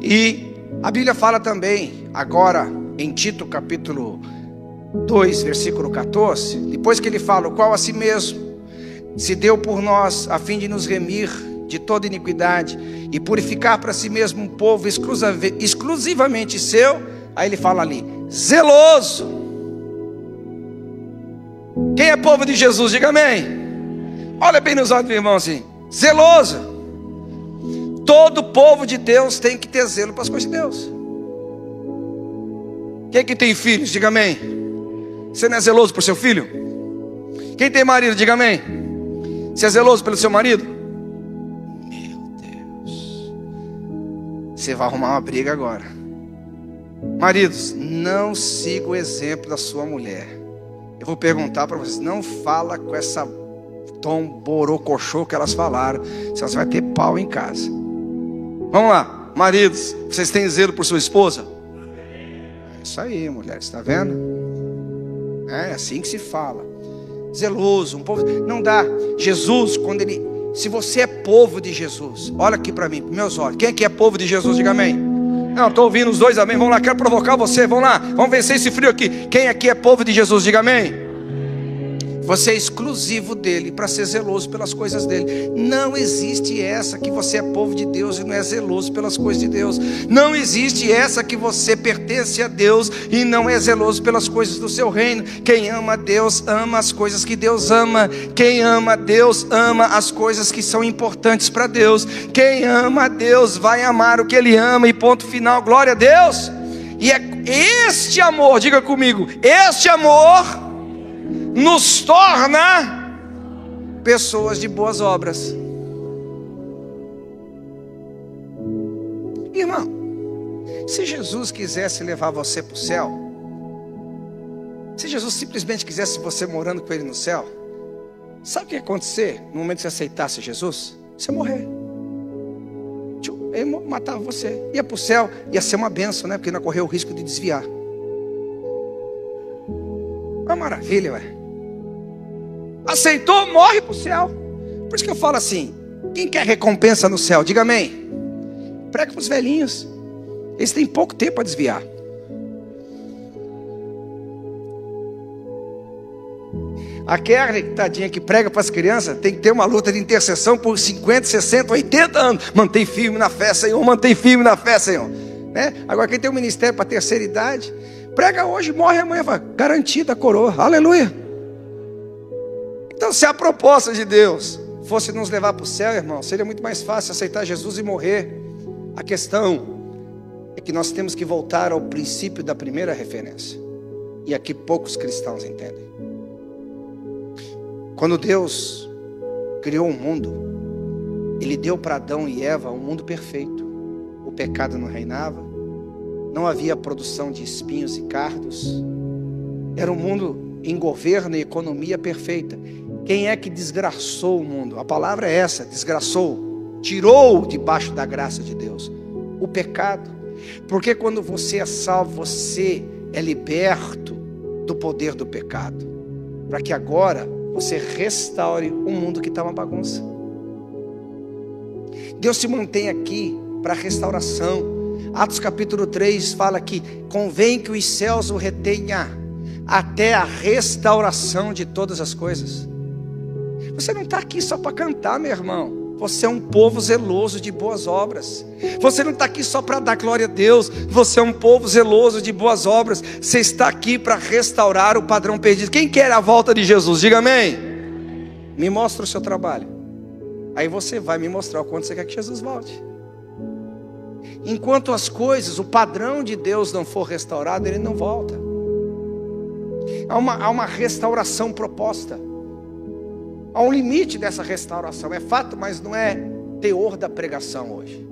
E a Bíblia fala também, agora em Tito capítulo 2, versículo 14, depois que ele fala, o qual a si mesmo se deu por nós, a fim de nos remir de toda iniquidade e purificar para si mesmo um povo exclusivamente seu. Aí ele fala ali, zeloso. Quem é povo de Jesus? Diga amém. Olha bem nos olhos do irmão assim, zeloso. Todo povo de Deus tem que ter zelo para as coisas de Deus. Quem que tem filhos? Diga amém. Você não é zeloso por seu filho? Quem tem marido, diga amém. Você é zeloso pelo seu marido? Meu Deus, você vai arrumar uma briga agora. Maridos, não siga o exemplo da sua mulher. Eu vou perguntar para vocês, não fala com essa tom borocochô que elas falaram, senão você vai ter pau em casa. Vamos lá, maridos, vocês têm zelo por sua esposa? É isso aí, mulheres, está vendo? É assim que se fala. Zeloso, um povo. Não dá. Jesus, quando ele. Se você é povo de Jesus, olha aqui para mim, para meus olhos. Quem aqui é povo de Jesus? Diga amém. Não, estou ouvindo os dois amém. Vamos lá, quero provocar você. Vamos lá, vamos vencer esse frio aqui. Quem aqui é povo de Jesus? Diga amém. Você é exclusivo dele para ser zeloso pelas coisas dele. Não existe essa que você é povo de Deus e não é zeloso pelas coisas de Deus. Não existe essa que você pertence a Deus e não é zeloso pelas coisas do seu reino. Quem ama a Deus ama as coisas que Deus ama. Quem ama a Deus ama as coisas que são importantes para Deus. Quem ama a Deus vai amar o que ele ama e ponto final. Glória a Deus. E é este amor, diga comigo, este amor nos torna pessoas de boas obras. Irmão, se Jesus quisesse levar você para o céu, se Jesus simplesmente quisesse você morando com ele no céu, sabe o que ia acontecer no momento que você aceitasse Jesus? Você ia morrer. Ele matava você. Ia para o céu, ia ser uma bênção, né? Porque não correu o risco de desviar. Uma maravilha, ué. Aceitou, morre para o céu. Por isso que eu falo assim, quem quer recompensa no céu? Diga amém. Prega para os velhinhos, eles têm pouco tempo para desviar. A Kerry, tadinha, que prega para as crianças, tem que ter uma luta de intercessão por 50, 60, 80 anos. Mantém firme na fé, Senhor, mantém firme na fé, Senhor, né? Agora quem tem um ministério para a terceira idade, prega hoje, morre amanhã, vai, garantida a coroa, aleluia. Então, se a proposta de Deus fosse nos levar para o céu, irmão, seria muito mais fácil aceitar Jesus e morrer. A questão é que nós temos que voltar ao princípio da primeira referência. E aqui poucos cristãos entendem. Quando Deus criou o mundo, Ele deu para Adão e Eva um mundo perfeito. O pecado não reinava, não havia produção de espinhos e cardos. Era um mundo em governo e economia perfeita. Quem é que desgraçou o mundo? A palavra é essa, desgraçou, tirou debaixo da graça de Deus o pecado. Porque quando você é salvo, você é liberto do poder do pecado, para que agora você restaure um mundo que está uma bagunça. Deus se mantém aqui para restauração. Atos capítulo 3 fala que convém que os céus o retenha até a restauração de todas as coisas. Você não está aqui só para cantar, meu irmão. Você é um povo zeloso de boas obras. Você não está aqui só para dar glória a Deus. Você é um povo zeloso de boas obras. Você está aqui para restaurar o padrão perdido. Quem quer a volta de Jesus? Diga amém. Me mostra o seu trabalho. Aí você vai me mostrar o quanto você quer que Jesus volte. Enquanto as coisas, o padrão de Deus não for restaurado, Ele não volta. Há uma restauração proposta. Há um limite dessa restauração, é fato, mas não é teor da pregação hoje.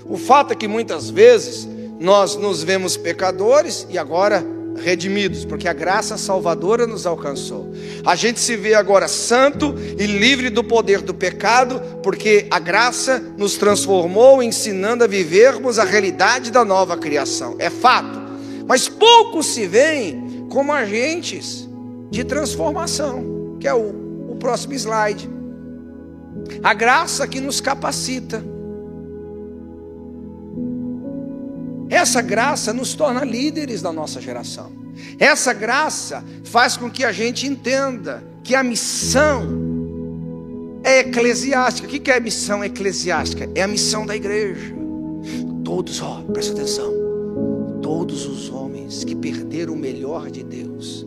O fato é que muitas vezes nós nos vemos pecadores e agora redimidos, porque a graça salvadora nos alcançou. A gente se vê agora santo e livre do poder do pecado, porque a graça nos transformou, ensinando a vivermos a realidade da nova criação. É fato. Mas poucos se veem como agentes de transformação, que é o próximo slide. A graça que nos capacita. Essa graça nos torna líderes da nossa geração. Essa graça faz com que a gente entenda que a missão é eclesiástica. O que é a missão eclesiástica? É a missão da igreja. Todos, presta atenção, todos os homens que perderam o melhor de Deus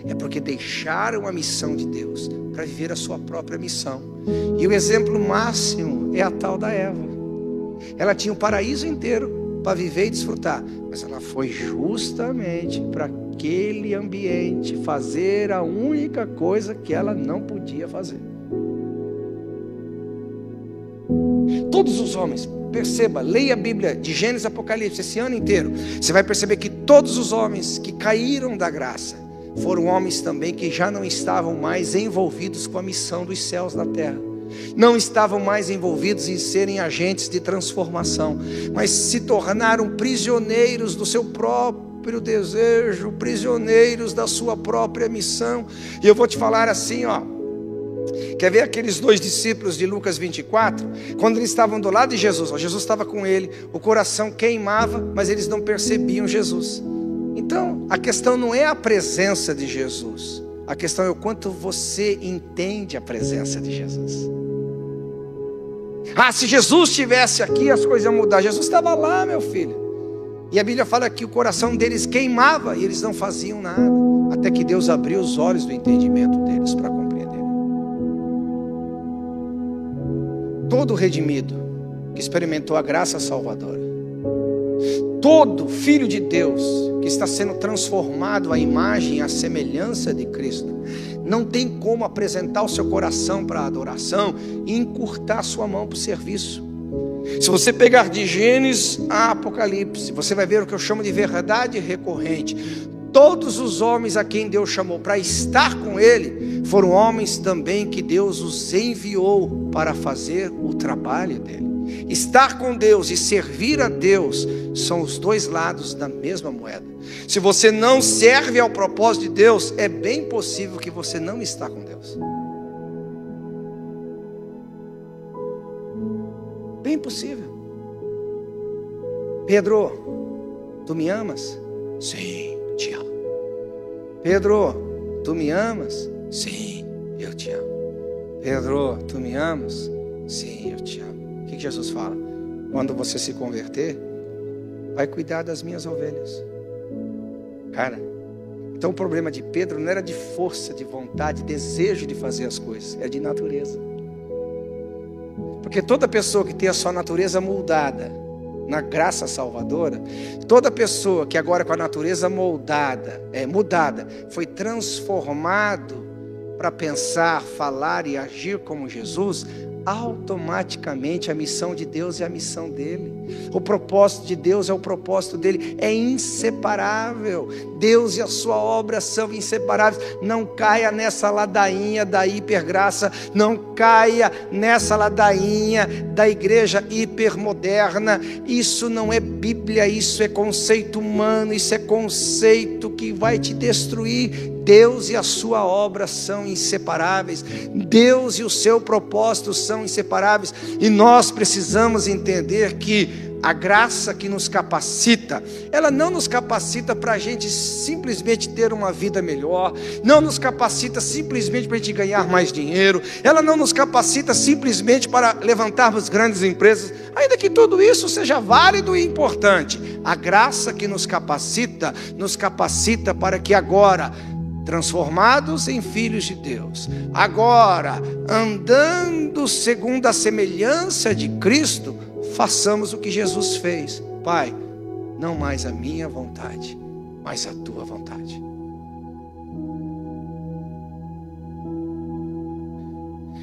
é porque deixaram a missão de Deus para viver a sua própria missão. E o exemplo máximo é a tal da Eva. Ela tinha o paraíso inteiro para viver e desfrutar, mas ela foi justamente para aquele ambiente fazer a única coisa que ela não podia fazer. Todos os homens, perceba, leia a Bíblia de Gênesis a Apocalipse esse ano inteiro, você vai perceber que todos os homens que caíram da graça foram homens também que já não estavam mais envolvidos com a missão dos céus na terra. Não estavam mais envolvidos em serem agentes de transformação, mas se tornaram prisioneiros do seu próprio desejo, prisioneiros da sua própria missão. E eu vou te falar assim, quer ver aqueles 2 discípulos de Lucas 24? Quando eles estavam do lado de Jesus, Jesus estava com ele, o coração queimava, mas eles não percebiam Jesus. Então, a questão não é a presença de Jesus, a questão é o quanto você entende a presença de Jesus. Se Jesus estivesse aqui, as coisas iam mudar. Jesus estava lá, meu filho. E a Bíblia fala que o coração deles queimava e eles não faziam nada, até que Deus abriu os olhos do entendimento deles para compreender. Todo redimido que experimentou a graça salvadora, todo filho de Deus que está sendo transformado à imagem e à semelhança de Cristo, não tem como apresentar o seu coração para a adoração e encurtar sua mão para o serviço. Se você pegar de Gênesis a Apocalipse, você vai ver o que eu chamo de verdade recorrente. Todos os homens a quem Deus chamou para estar com Ele, foram homens também que Deus os enviou para fazer o trabalho dele. Estar com Deus e servir a Deus são os dois lados da mesma moeda. Se você não serve ao propósito de Deus, é bem possível que você não está com Deus. Bem possível. Pedro, tu me amas? Sim, te amo. Pedro, tu me amas? Sim, eu te amo. Pedro, tu me amas? Sim, eu te amo. O que Jesus fala? Quando você se converter, vai cuidar das minhas ovelhas. Cara, então o problema de Pedro não era de força, de vontade, desejo de fazer as coisas, é de natureza. Porque toda pessoa que tem a sua natureza moldada na graça salvadora, toda pessoa que agora com a natureza mudada, foi transformado para pensar, falar e agir como Jesus, automaticamente a missão de Deus é a missão dele. O propósito de Deus é o propósito dele. É inseparável. Deus e a sua obra são inseparáveis. Não caia nessa ladainha da hipergraça. Não caia nessa ladainha da igreja hipermoderna. Isso não é Bíblia, isso é conceito humano, isso é conceito que vai te destruir. Deus e a sua obra são inseparáveis. Deus e o seu propósito são inseparáveis. E nós precisamos entender que a graça que nos capacita, ela não nos capacita para a gente simplesmente ter uma vida melhor, não nos capacita simplesmente para a gente ganhar mais dinheiro, ela não nos capacita simplesmente para levantarmos grandes empresas, ainda que tudo isso seja válido e importante. A graça que nos capacita para que agora, transformados em filhos de Deus, agora andando segundo a semelhança de Cristo, façamos o que Jesus fez. Pai, não mais a minha vontade, mas a tua vontade.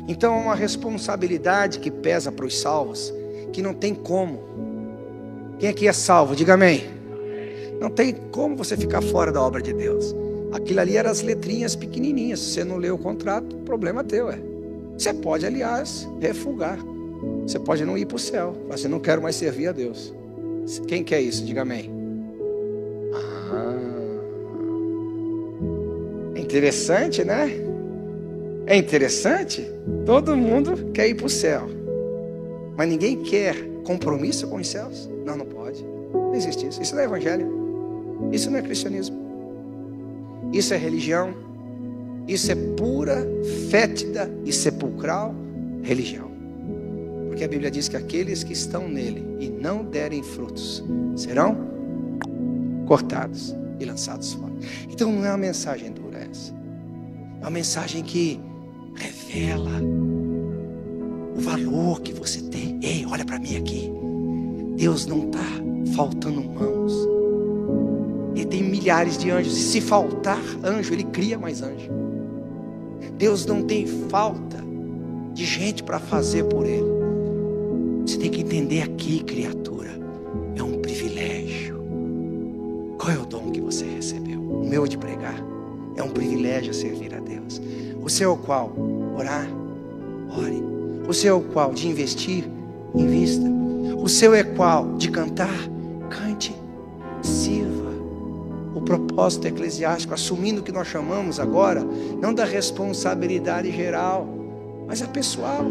Então é uma responsabilidade que pesa para os salvos, que não tem como. Quem aqui é salvo? Diga amém. Não tem como você ficar fora da obra de Deus. Aquilo ali eram as letrinhas pequenininhas. Se você não leu o contrato, problema teu é. Você pode, aliás, refugar. Você pode não ir para o céu, mas eu não quero mais servir a Deus. Quem quer isso? Diga amém. É interessante, né? É interessante. Todo mundo quer ir para o céu, mas ninguém quer compromisso com os céus. Não, não pode. Não existe isso. Isso não é evangelho. Isso não é cristianismo. Isso é religião. Isso é pura, fétida e sepulcral religião. Porque a Bíblia diz que aqueles que estão nele e não derem frutos serão cortados e lançados fora. Então não é uma mensagem dura essa. É uma mensagem que revela o valor que você tem. Ei, olha para mim aqui. Deus não está faltando mãos. Ele tem milhares de anjos. E se faltar anjo, Ele cria mais anjo. Deus não tem falta de gente para fazer por Ele. Você tem que entender aqui, criatura. É um privilégio. Qual é o dom que você recebeu? O meu é de pregar. É um privilégio servir a Deus. O seu é o qual? Orar. Ore. O seu é o qual? De investir. Invista. O seu é qual? De cantar. Cante. Sirva. O propósito eclesiástico, assumindo o que nós chamamos agora, não da responsabilidade geral, mas a pessoal.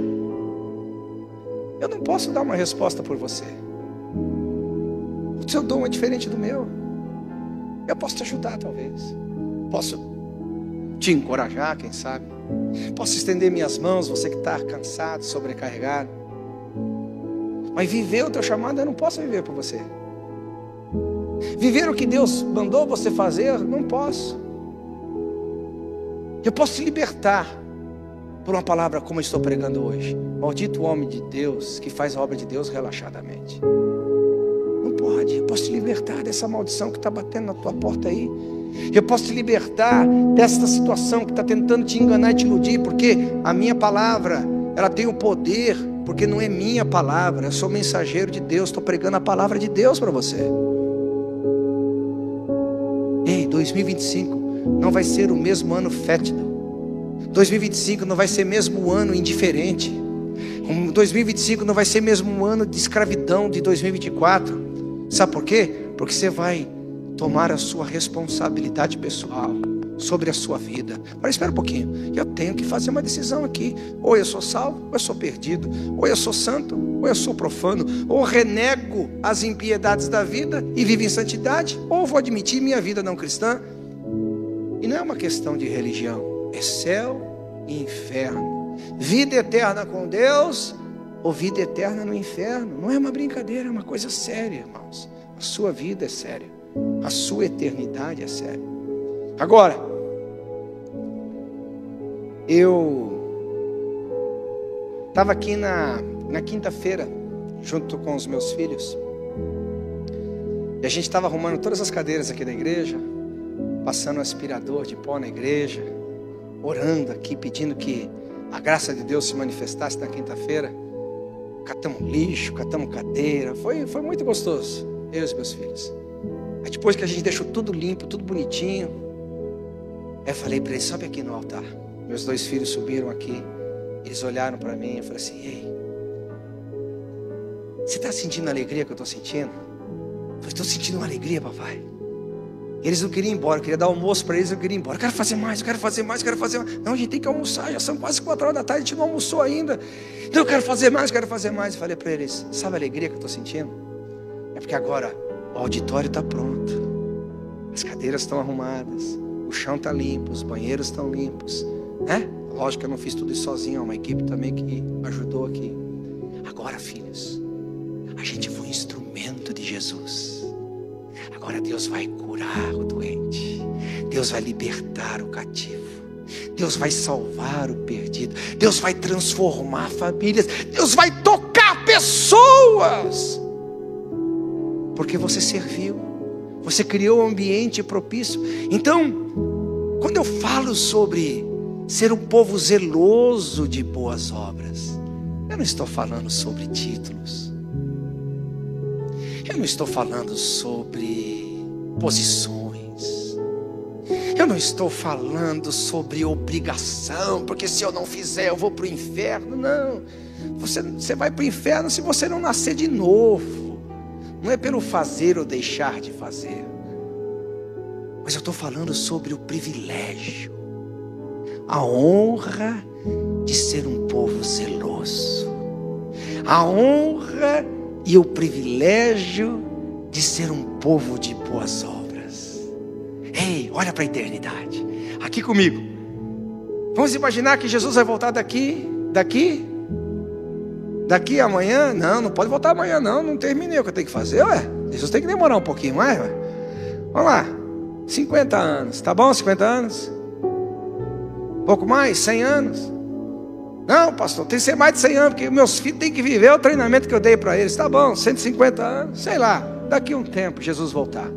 Eu não posso dar uma resposta por você. O seu dom é diferente do meu. Eu posso te ajudar, talvez. Posso te encorajar, quem sabe. Posso estender minhas mãos, você que está cansado, sobrecarregado. Mas viver o teu chamado, eu não posso viver por você. Viver o que Deus mandou você fazer, não posso. Eu posso te libertar por uma palavra como eu estou pregando hoje. Maldito o homem de Deus que faz a obra de Deus relaxadamente. Não pode. Eu posso te libertar dessa maldição que está batendo na tua porta aí. Eu posso te libertar dessa situação que está tentando te enganar e te iludir, porque a minha palavra, ela tem o poder, porque não é minha palavra, eu sou mensageiro de Deus, estou pregando a palavra de Deus para você. Ei, 2025 não vai ser o mesmo ano fétido. 2025 não vai ser mesmo um ano indiferente. 2025 não vai ser mesmo um ano de escravidão de 2024. Sabe por quê? Porque você vai tomar a sua responsabilidade pessoal sobre a sua vida. Mas espera um pouquinho, eu tenho que fazer uma decisão aqui. Ou eu sou salvo, ou eu sou perdido. Ou eu sou santo, ou eu sou profano. Ou renego as impiedades da vida e vivo em santidade, ou vou admitir minha vida não cristã. E não é uma questão de religião, é céu e inferno. Vida eterna com Deus ou vida eterna no inferno. Não é uma brincadeira, é uma coisa séria, irmãos. A sua vida é séria, a sua eternidade é séria. Agora, eu estava aqui na quinta-feira, junto com os meus filhos, e a gente estava arrumando todas as cadeiras aqui da igreja, passando um aspirador de pó na igreja, orando aqui, pedindo que a graça de Deus se manifestasse na quinta-feira. Catamos lixo, catamos cadeira, foi muito gostoso, eu e os meus filhos. Aí depois que a gente deixou tudo limpo, tudo bonitinho, eu falei para eles, sobe aqui no altar. Meus dois filhos subiram aqui, eles olharam para mim, eu falei assim, ei, você está sentindo a alegria que eu estou sentindo? Eu falei, estou sentindo uma alegria, papai. Eles não queriam ir embora, eu queria dar almoço para eles, eu queria ir embora. Eu quero fazer mais, eu quero fazer mais, eu quero fazer mais. Não, a gente tem que almoçar, já são quase 4 horas da tarde, a gente não almoçou ainda. Então eu quero fazer mais, eu quero fazer mais. Eu falei para eles, sabe a alegria que eu estou sentindo? É porque agora o auditório está pronto, as cadeiras estão arrumadas, o chão está limpo, os banheiros estão limpos, né? Lógico que eu não fiz tudo isso sozinho, uma equipe também que ajudou aqui. Agora, filhos, a gente foi um instrumento de Jesus. Agora Deus vai curar o doente, Deus vai libertar o cativo, Deus vai salvar o perdido, Deus vai transformar famílias, Deus vai tocar pessoas, porque você serviu, você criou um ambiente propício. Então, quando eu falo sobre ser um povo zeloso de boas obras. Eu não estou falando sobre títulos. Eu não estou falando sobre posições. Eu não estou falando sobre obrigação, porque se eu não fizer eu vou para o inferno. Não, você vai para o inferno se você não nascer de novo. Não é pelo fazer ou deixar de fazer. Mas eu estou falando sobre o privilégio, a honra de ser um povo zeloso, a honra e o privilégio de ser um povo de boas obras. Ei, olha para a eternidade, aqui comigo. Vamos imaginar que Jesus vai voltar daqui amanhã? Não pode voltar amanhã não terminei o que eu tenho que fazer, Jesus tem que demorar um pouquinho mais, Vamos lá, 50 anos, tá bom 50 anos? Pouco mais, 100 anos? Não, pastor, tem que ser mais de 100 anos, porque meus filhos têm que viver o treinamento que eu dei para eles. Tá bom, 150 anos, sei lá, daqui a um tempo Jesus voltar.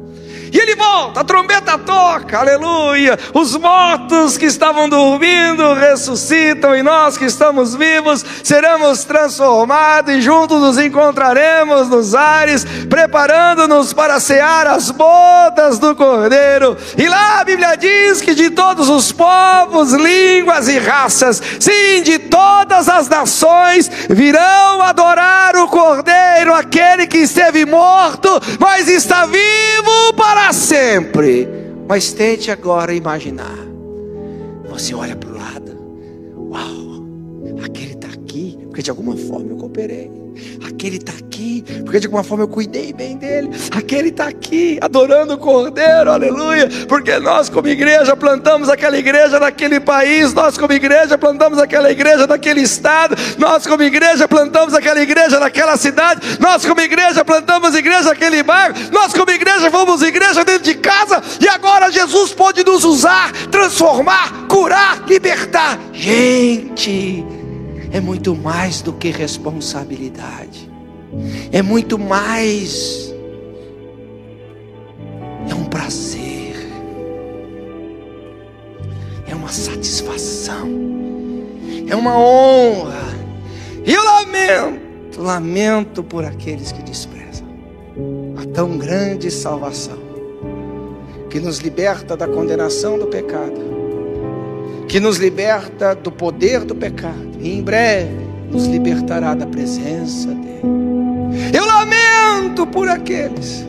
E ele volta, a trombeta toca, aleluia. Os mortos que estavam dormindo ressuscitam, e nós que estamos vivos seremos transformados, e juntos nos encontraremos nos ares, preparando-nos para cear as bodas do Cordeiro. E lá a Bíblia diz que de todos os povos, línguas e raças, sim, de todas as nações, virão adorar o Cordeiro, aquele que esteve morto, mas está vivo para sempre. Mas tente agora imaginar. Você olha para o lado. Uau, aquele está aqui, porque de alguma forma eu cooperei. Aquele está aqui, porque de alguma forma eu cuidei bem dele. Aquele está aqui, adorando o Cordeiro, aleluia. Porque nós como igreja plantamos aquela igreja naquele país. Nós como igreja plantamos aquela igreja naquele estado. Nós como igreja plantamos aquela igreja naquela cidade. Nós como igreja plantamos igreja naquele bairro. Nós como igreja fomos igreja dentro de casa. E agora Jesus pode nos usar, transformar, curar, libertar. Gente, é muito mais do que responsabilidade. É muito mais. É um prazer. É uma satisfação. É uma honra. E eu lamento por aqueles que desprezam a tão grande salvação, que nos liberta da condenação do pecado, que nos liberta do poder do pecado, e em breve nos libertará da presença dele. Eu lamento por aqueles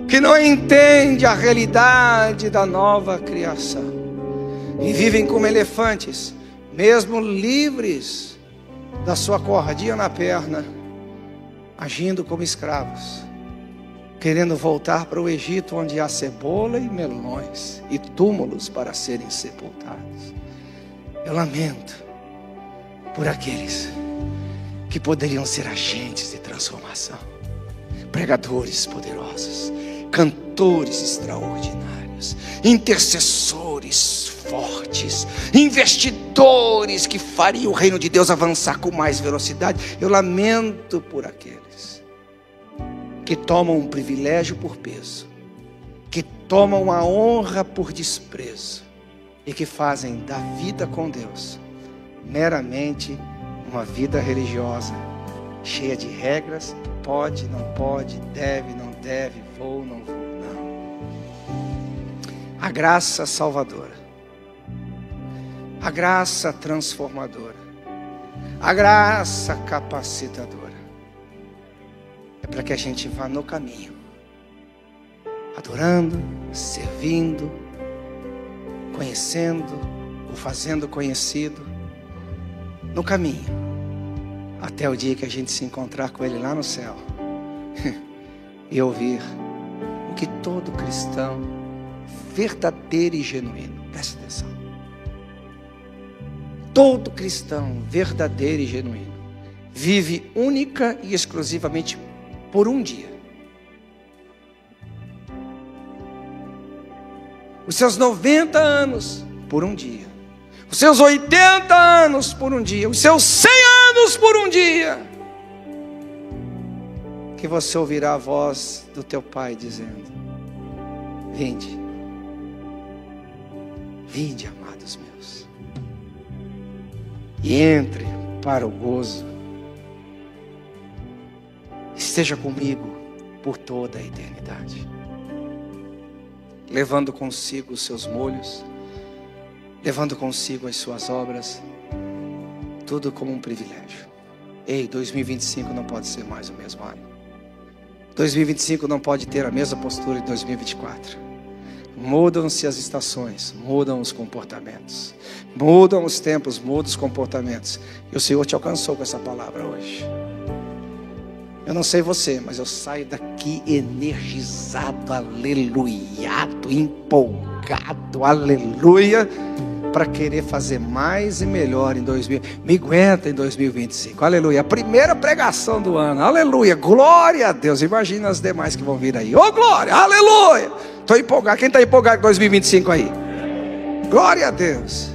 que não entendem a realidade da nova criação e vivem como elefantes, mesmo livres da sua cordinha na perna, agindo como escravos, querendo voltar para o Egito, onde há cebola e melões e túmulos para serem sepultados. Eu lamento por aqueles que poderiam ser agentes de transformação, pregadores poderosos, cantores extraordinários, intercessores fortes, investidores que fariam o reino de Deus avançar com mais velocidade. Eu lamento por aqueles que tomam um privilégio por peso, que tomam a honra por desprezo e que fazem da vida com Deus meramente uma vida religiosa, cheia de regras. Pode, não pode, deve, não deve, vou, não vou, não. A graça salvadora, a graça transformadora, a graça capacitadora é para que a gente vá no caminho, adorando, servindo, conhecendo, ou fazendo conhecido, no caminho, até o dia que a gente se encontrar com Ele lá no céu e ouvir o que todo cristão verdadeiro e genuíno, presta atenção, todo cristão verdadeiro e genuíno vive única e exclusivamente por um dia. Os seus 90 anos por um dia, os seus 80 anos por um dia, os seus 100 anos por um dia, que você ouvirá a voz do teu Pai dizendo: vinde, vinde, amados meus, e entre para o gozo. Esteja comigo por toda a eternidade, levando consigo os seus molhos, levando consigo as suas obras, tudo como um privilégio. Ei, 2025 não pode ser mais o mesmo ano. 2025 não pode ter a mesma postura de 2024. Mudam-se as estações, mudam os comportamentos, mudam os tempos, mudam os comportamentos. E o Senhor te alcançou com essa palavra hoje. Eu não sei você, mas eu saio daqui energizado, aleluiado, empolgado, aleluia, para querer fazer mais e melhor em 2025. Me aguenta em 2025, aleluia. A primeira pregação do ano, aleluia, glória a Deus. Imagina as demais que vão vir aí, oh glória, aleluia. Estou empolgado, quem está empolgado com 2025 aí? Glória a Deus.